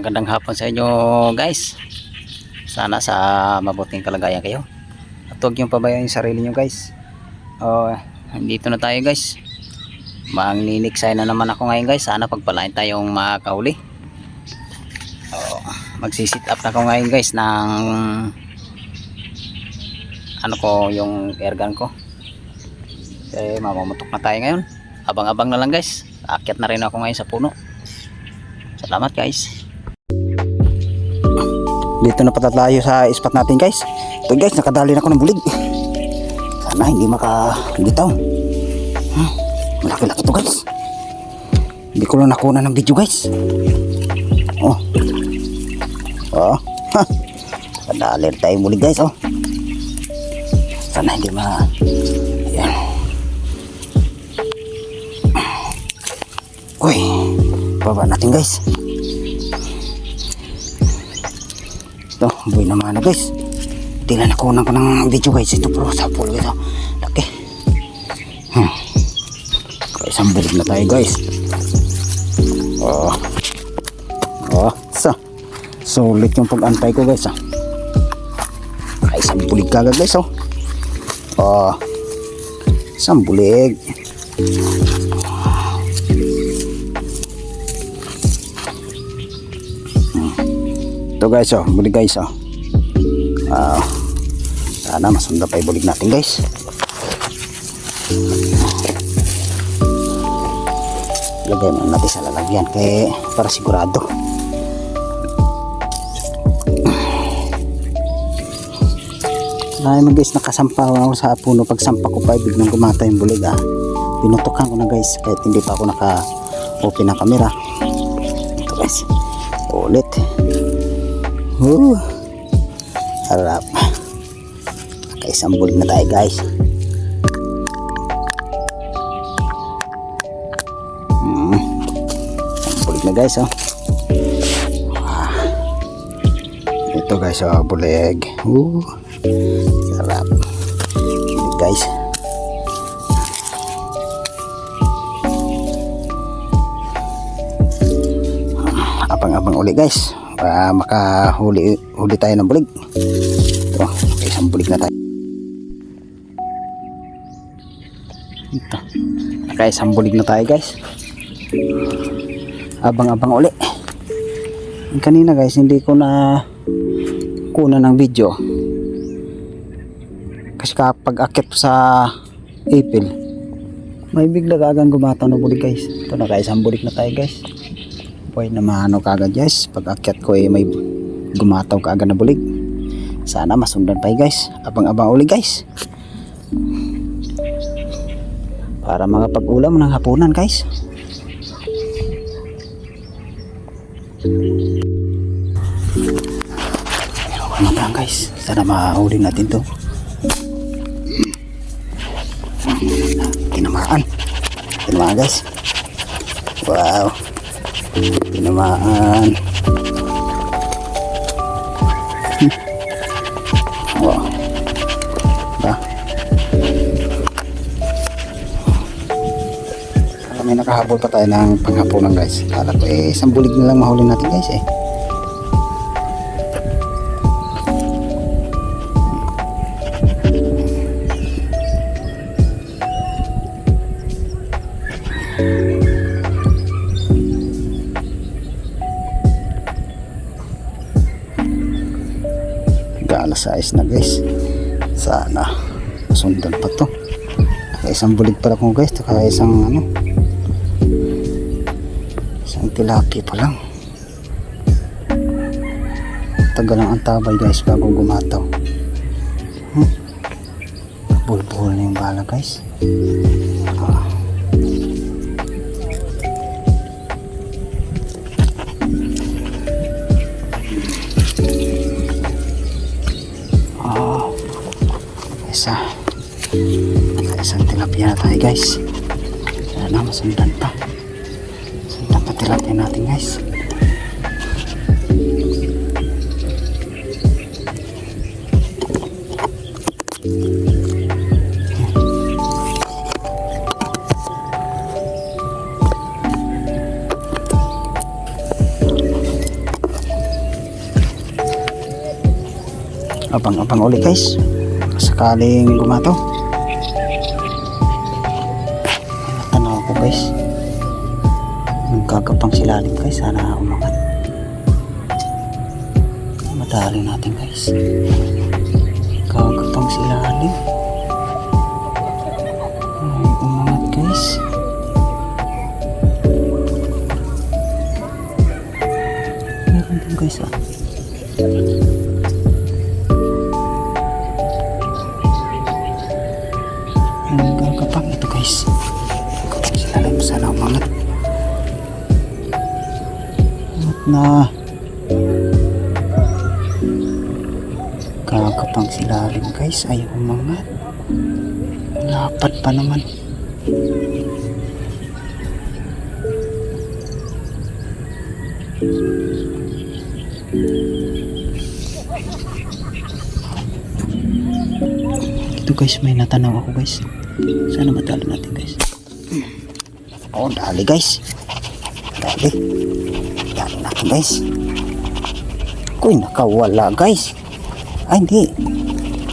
magandang hapon sa inyo guys. Sana sa mabuting kalagayan kayo. At huwag niyong pabayaan yung sarili niyo guys. Dito na tayo guys. Mangniniksay na naman ako ngayon guys. Sana pagpalain tayong makahuli. Magsisit up na ako ngayon guys ng yung airgun ko. Mamamutok na tayo ngayon. Abang-abang na lang guys. Aakyat na rin ako ngayon sa puno. Salamat guys. Dito na pata tayo sa spot natin guys. Ito guys, nakadali na ako ng bulig. Sana hindi makabitaw. Malaki-laki to guys. Hindi ko lang nakuna ng video guys. Kadali tayo bulig guys. Sana hindi ayan. Uy, baba natin guys. Ito, buhay naman na guys. Hindi na nakunan ko ng video guys. Ito pro sa pool guys. Laki. Isang bulig na tayo guys. Sulit yung pag-antay ko guys. Isang bulig kagad guys. Isang bulig. Ito guys, bulig guys. Sana masunda pa yung bulig natin guys. Lagay mo natin sa lalagyan para sigurado. Naman guys, nakasampaw ako sa puno. Pagsampa ko pa, biglang gumata yung bulig. Pinutukan ko na guys kahit hindi pa ako naka-open ng camera. Ito guys, ulit. Harap. Nakaisang bulig na tayo guys. Isang bulig na guys. Ito guys, bulig. Sarap. Bulig guys. Abang-abang uli guys. Para makahuli tayo ng bulig. Ito, isang bulig na tayo. Ito, isang bulig na tayo guys. Abang-abang uli. Kanina guys, hindi ko na kuna ng video kasi kapag akit sa ipil may bigla kagang gumata ng bulig guys. Ito, isang bulig na tayo guys. Pwede naman kagad guys. Pag akyat ko may gumataw kaagad na bulig. Sana masundan pa guys. Abang-abang uli guys. Para makapag-ulam ng hapunan guys. Ano pa guys. Sana mahuli natin to. Tinamaan guys. Wow, tinamaan. Wow. May nakahabol pa tayo ng panghapunan guys. Kala ko isang bulig na lang mahuli natin guys . Alas 6 na guys. Sana masundan pa to. Isang bulig pala ko guys. Isang tilapia pa lang. Tagal lang ang tabay guys bago gumataw. Bulbul na yung bala guys. Isang tilapia na tayo guys. Sana masundan pa. Sundan pa tilapia natin guys. Abang-abang ulit guys. Sakaling gumataw. Tanaw ko guys. Yung gagapang silalim guys. Sana umangat. Madali natin guys. Gagapang silalim. Umangat guys. Meron din guys ah. Ang gagapang ito guys. Gagapang silalim. Sana umangat. Umangat na. Gagapang silalim guys. Ayaw umangat. Lapad pa naman. Ito guys, may natanaw ako guys. Sana matalo natin guys. Oh, dali guys. Dali. Dali natin guys. Kuy, nakawala guys. Ay, hindi.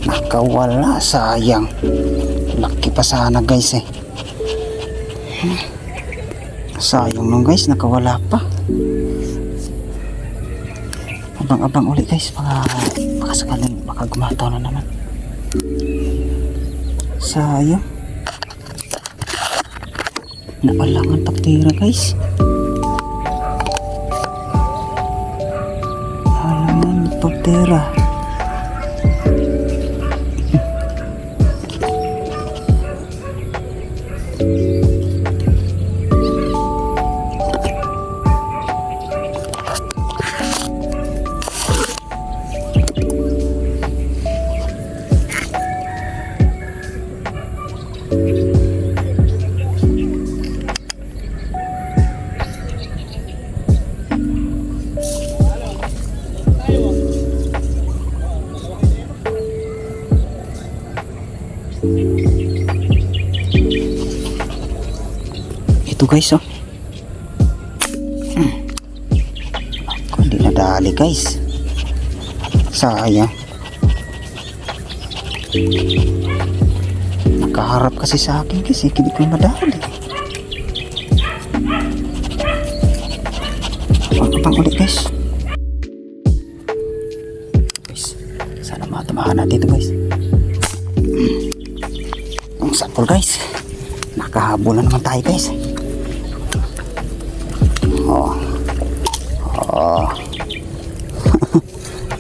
Nakawala. Sayang. Laki pa sana guys eh. Sayang nung guys. Nakawala pa. Abang-abang ulit guys. Baka sakaling baka gumataw na naman. Sayang. Naalangan pagtira guys. Alangan pagtira. Ito guys oh. Ako hindi nadali guys. Sayang. Nakaharap kasi sa akin guys eh. Hindi ko madali. Abang ulit guys. Guys, sana matamahan natin ito guys. Ang sapol guys. Nakahabol na naman tayo guys. Oh.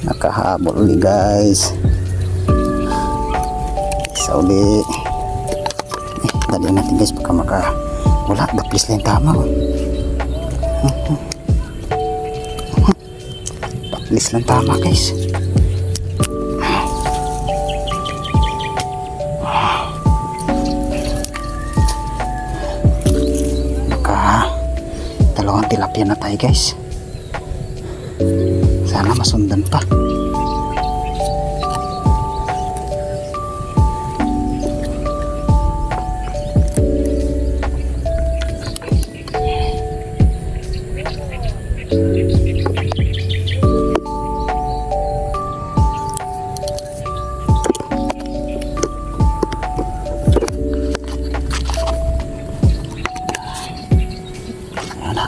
Nakahabol ulit guys. Isa ulit. Dali natin guys baka wala. Daplis lang tama. Daplis lang tama guys. Dalawang tilapia na tayo guys. Sana masundan pa.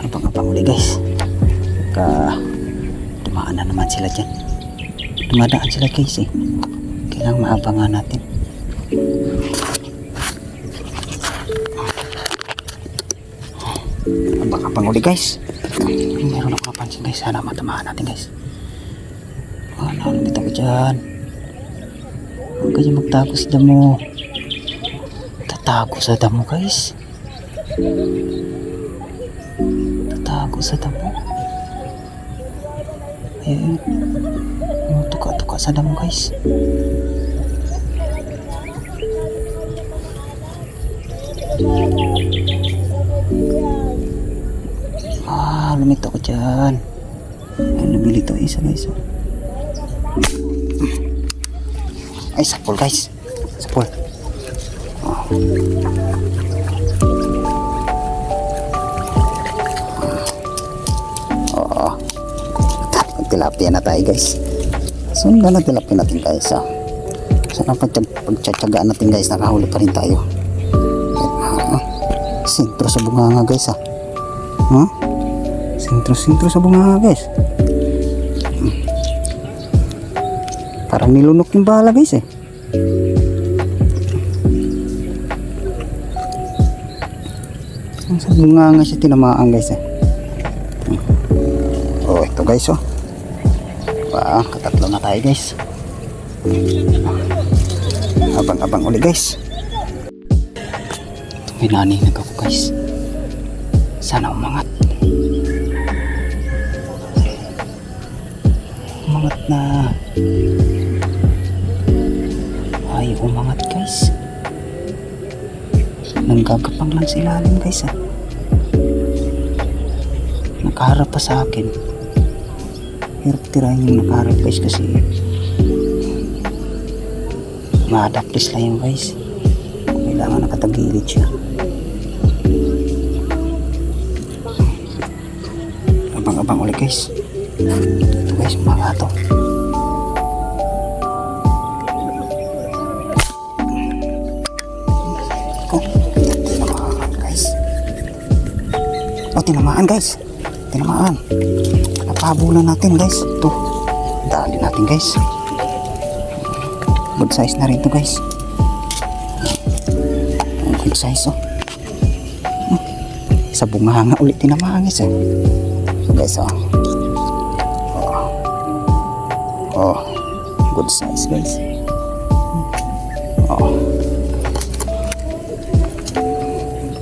Abang-abang ulit guys. Dumaan na naman sila dyan. Dumadaan sila guys eh. Kailangan maabangan natin. Abang-abang ulit guys. Meron ako napansin guys. Sana matamahan natin guys. Nalumit ako dyan. Huwag kayo magtago sa damo. Tatago sa damo guys. Tatago sa damo. Ayun. Tuka-tuka sa damo guys. Lumit ako dyan. Lumili ito isa guys. Ay, sapol guys. Sapol. Tilapia na tayo guys. Sundan na tilapia natin guys. Sana pagtsatsagaan natin guys, nakahuli pa rin tayo. Sintro sa bunganga guys Sintro sa bunganga guys. Parang nilunok yung bala guys Sa bunganga siya tinamaan guys Oh, ito guys katatlo na tayo guys. Abang-abang ulit guys. May naninag ako guys. Sana umangat. Umangat na. Ay, umangat guys. Nanggagapang lang sa ilalim guys Nakaharap pa sa akin. Hirap tirahin yung nakaharap guys kasi ma-adaptis lang yung guys. Kailangan nakatagilid siya. Abang-abang ulit guys. Ito guys, mga to. Tinamaan guys. Tinamaan guys. Tinamaan. Napabulan natin guys. Ito. Dali natin guys. Good size na rin ito guys. Good size Sa bunganga ulit tinamaan guys So guys good size guys.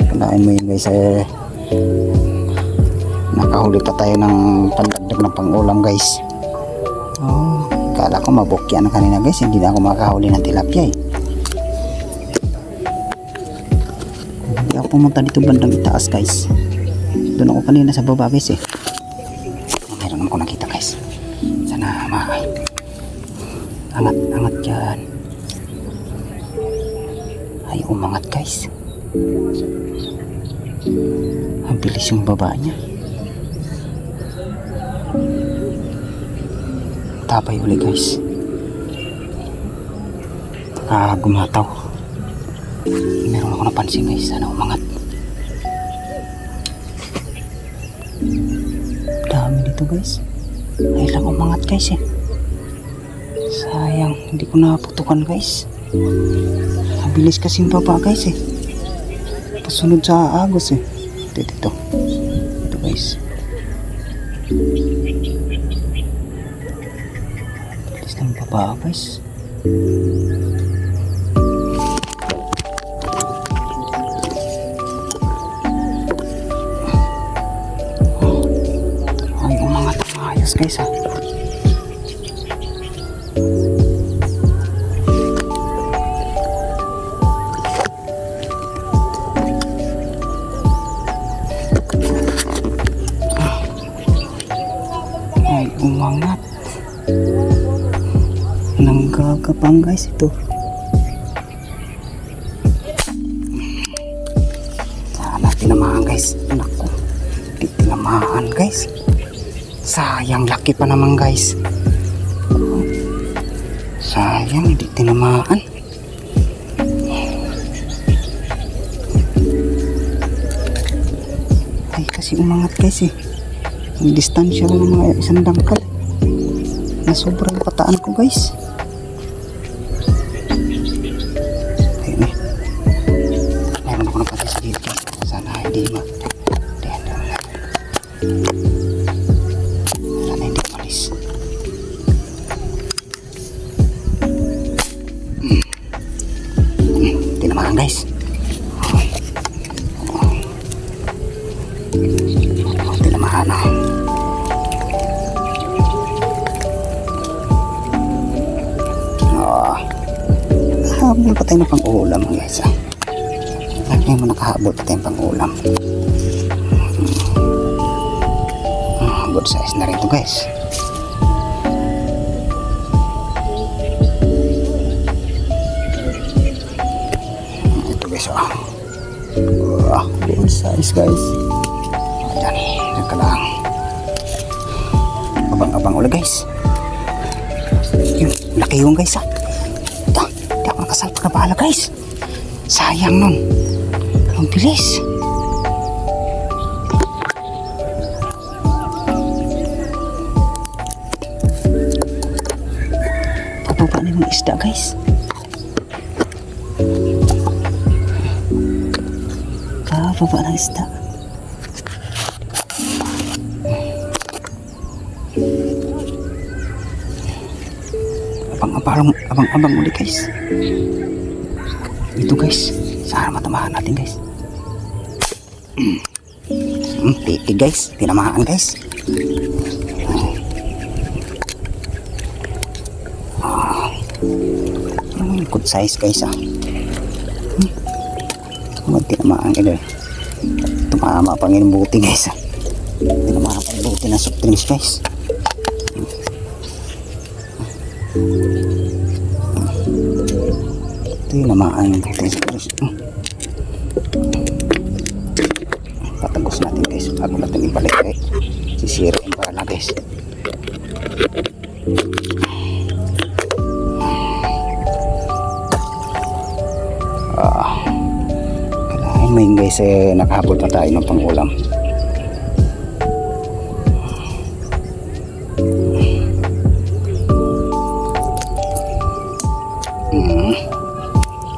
Kanain mo yun guys nakahuli pa tayo ng pandagdag ng pangulam guys. Kala ko mabukya na kanina guys, hindi na ako makahuli ng tilapia Hindi ako pumunta dito bandang itaas guys. Doon ako kanina sa baba guys Meron naman ko nakita guys. Sana angat dyan. Ay, umangat guys. Ang bilis yung baba niya. Tapay ulit guys. Gumataw. Meron ako napansin guys. Sana umangat. Dami dito guys. Ay lang umangat guys Sayang. Hindi ko naputukan guys. Ang bilis kasing baba guys Pasunod sa agos Ito guys. Bilis ng baba guys. Ay, umangat ang ayos guys umangat. Nanggagapang guys ito. Sana tinamaan guys. Naku, di tinamaan guys. Sayang, laki pa naman guys. Sayang, di tinamaan. Ay, kasi umangat guys Ang distansya lang ng mga isang dangkal na sobrang pataan ko guys. Ayun meron ako na pati sa dito. Sana hindi malis. Tinamaan guys. Tinamaan Habol pa tayo ng pang-ulam guys Lagi mo nakahabol pa tayo ng pang-ulam. Good size na rin ito guys. Ito guys good size guys. Diyan ka lang. Abang-abang ulit guys. Yun, laki yung guys ha. Di ako nakasalpak na bala guys. Sayang nun. Ang bilis. Pababa na yung isda guys. Pababa ng isda. Abang ulit guys. Ito guys, sana matamahan natin guys. Titig guys, tinamaan guys. Good size guys ah. Tinamaan guys. Tumama pang yung buti guys ah. Tinamaan pang buti ng soft drinks guys. Ito yung lamaan yung buti sa guys. Patagos natin guys bago natin ibalik guys. Sisira yung bala guys. Kailangan may guys nakahabol pa tayo ng pangulam.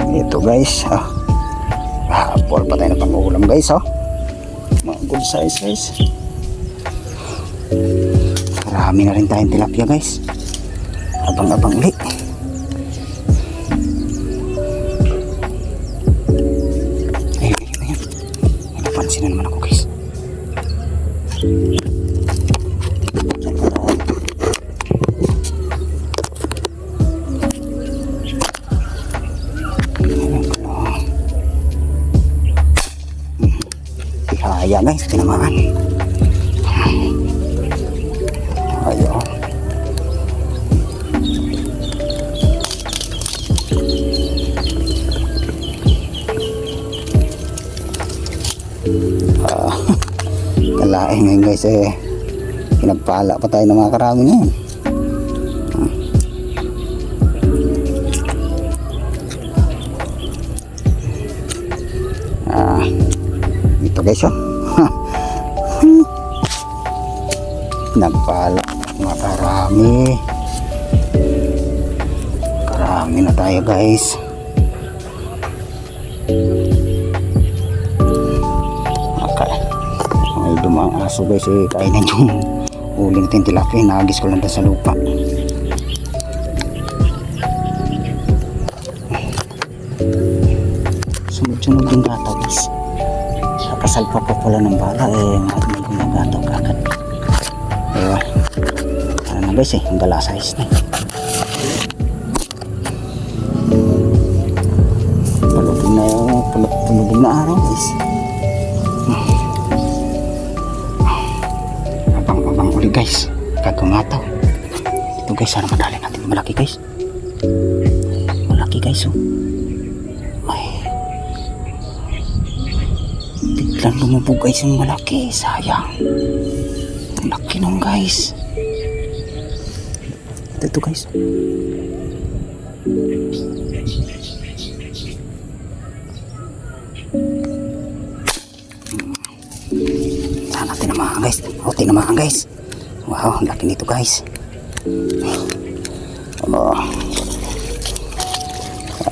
Ito guys habol pa tayo ng pangulam guys mga good size guys. Marami na rin tayong tilapia guys. Abang ulit. Ayun. Napansin na naman ako guys. Kaya guys, tinamaan. Ayun. Kalain ngayon guys pinagpala pa tayo ng mga karami ngayon. Ito guys nagpala makarami. Karami na tayo guys. Okay. May dumang aso guys kainin yung huli natin tilapia. Nagis ko lang sa lupa. Sunod-sunod yung gata guys. Kasalpa pa pala ng bala may gumagataw kagad. Ayun. Ano na guys ang gala size na. Palubog na araw guys. Abang uli guys. Kagumataw. Ito guys sana madali natin malaki guys. Malaki guys biglang lumubog guys yung malaki. Sayang. Ang laki nung guys. Ito guys. Sana tinamaan guys. Tinamaan guys. Wow, ang laki nito guys.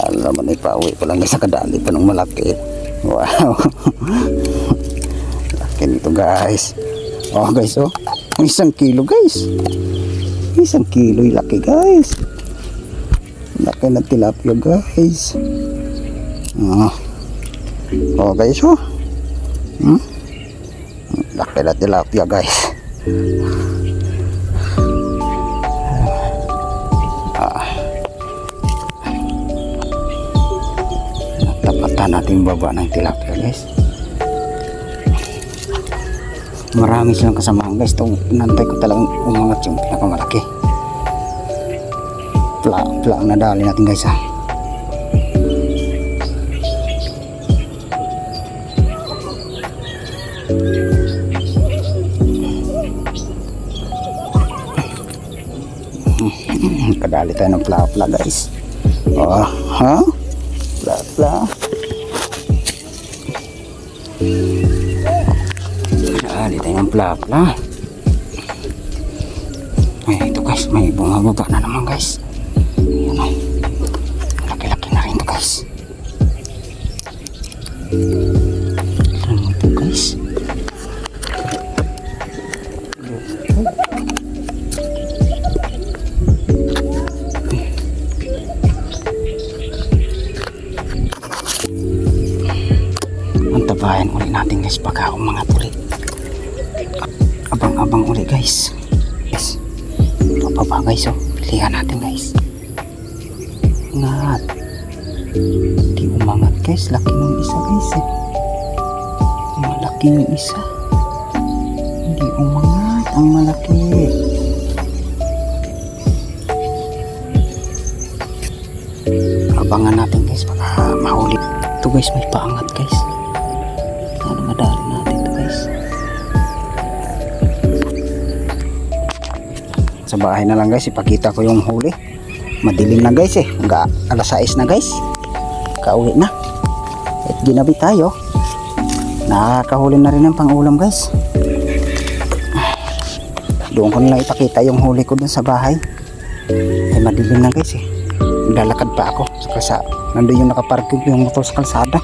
Alam mo na ipauwi ko lang guys sa kadali pa ng malaki. Wow. Laki nito guys. Guys Isang kilo guys. Isang kilo yung laki guys. Laki na tilapia guys. Guys laki na tilapia guys. Natapatan natin baba ng tilapia guys. Marami silang kasamahan guys. Itong inantay ko talagang umangat yung pinakamalaki. Pla ang nadali natin guys Nakali tayo ng plapla guys. Oh, ha? Plapla. Nakali tayo ng plapla. Ay, ito guys, may bumababa na naman guys. Ayan ay. Laki-laki na rin ito guys. Ano ito guys? Antabayan ulit natin guys baka umangat ulit. Abang-abang ulit guys. Yes. Pababa guys, oh. Pilihan natin guys. Ingat. Hindi umangat guys. Laki ng isa guys eh. Malaki ng isa. Hindi umangat. Ang malaki. Abangan natin guys baka mahuli. Ito guys, may paangat guys. Sana madali natin ito guys. Sa bahay na lang guys, ipakita ko yung huli. Madilim na guys eh. Hanggang alas 6 na guys. Kauwi na. At ginabi tayo. Nakakahuli na rin ng pang-ulam guys. Doon ko nalang ipakita yung huli ko dun sa bahay. Ay madilim na guys eh. Naglalakad pa ako sa kalsada. Nandun yung nakaparking yung motor sa kalsada.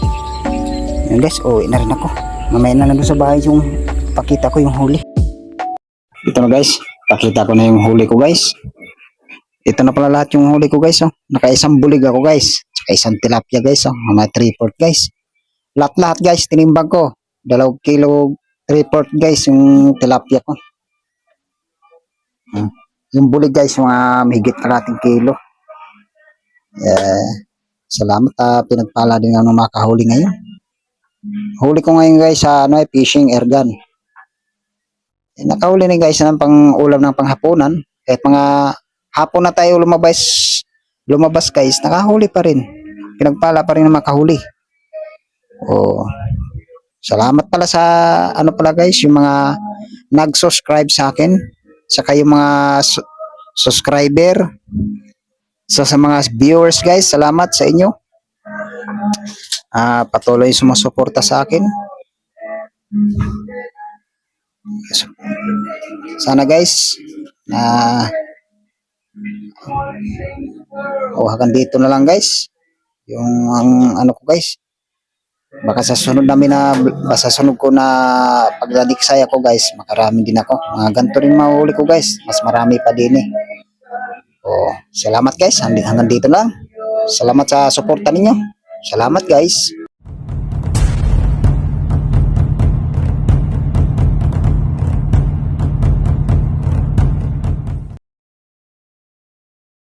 Yan guys, uwi na rin ako. Mamaya na lang doon sa bahay yung pakita ko yung huli. Ito na guys, pakita ko na yung huli ko guys. Ito na pala lahat yung huli ko guys. Oh. Nakaisang bulig ako guys. Saka isang tilapia guys. Oh. Mga 3/4 guys. Lahat-lahat guys, tinimbang ko. 2 kilo 3/4 guys yung tilapia ko. Yung bulig guys, mga mahigit kalating kilo. Salamat, pinagpala din ng makahuli ngayon. Huli ko ngayon guys sa fishing air gun. Nakahuli na guys ng pang-ulam ng panghapunan. Kahit mga hapon na tayo lumabas guys, nakahuli pa rin. Pinagpala pa rin ng makahuli. Oh, salamat pala sa pala guys, yung mga nag-subscribe sa akin. Saka yung mga subscriber. So sa mga viewers guys, salamat sa inyo. Patuloy sumusuporta sa akin. Sana guys hanggang dito na lang guys. Yung ko guys. Baka sa sunod ko na pagdadiksay ako guys, makarami din ako. Mga ganito rin mahuli ko guys. Mas marami pa din eh. Salamat guys, hanggang dito lang. Salamat sa suporta ninyo. Salamat guys.